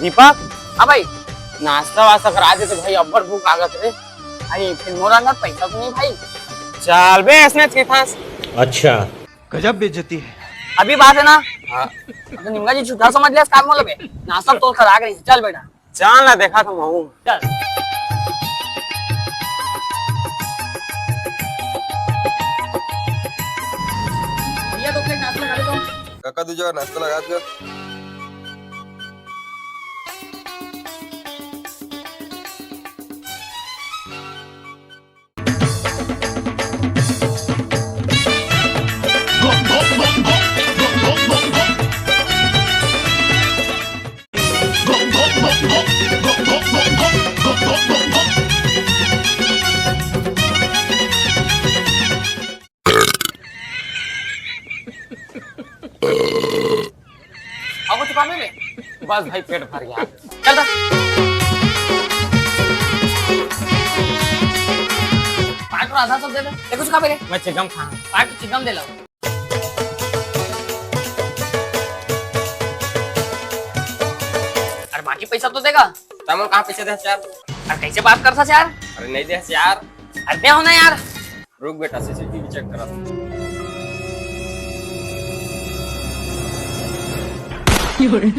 दीपक हाँ भाई। नाश्ता वास्ता करा दे तो भाई अब्बर भूख लागत रे। भाई फिर मोरा अंदर पैसा तो नहीं भाई। चल बे इसने के पास। अच्छा गजब बेइज्जती है। अभी बात है ना। हाँ अब तो निमगा जी झूठा समझ लिया काम मोल बे। नाश्ता तो करा गई चल बेटा चल ना देखा तो महू। चल। भैया तो नाश्ता लगा दे तो। काका तुझ्या नाश्ता लगा दो. अब कुछ काम है बस भाई पेट भर गया। चल दा। पार्ट आधा सब दे दे। ले कुछ खा पहले। मैं चिकन खा। पार्ट चिकन दे लो। अरे बाकी पैसा तो देगा। तमन कहाँ पैसे दे यार? अरे कैसे बात करता यार? अरे नहीं दे यार। अरे दे होना यार। रुक बेटा सीसीटीवी चेक करा।有人。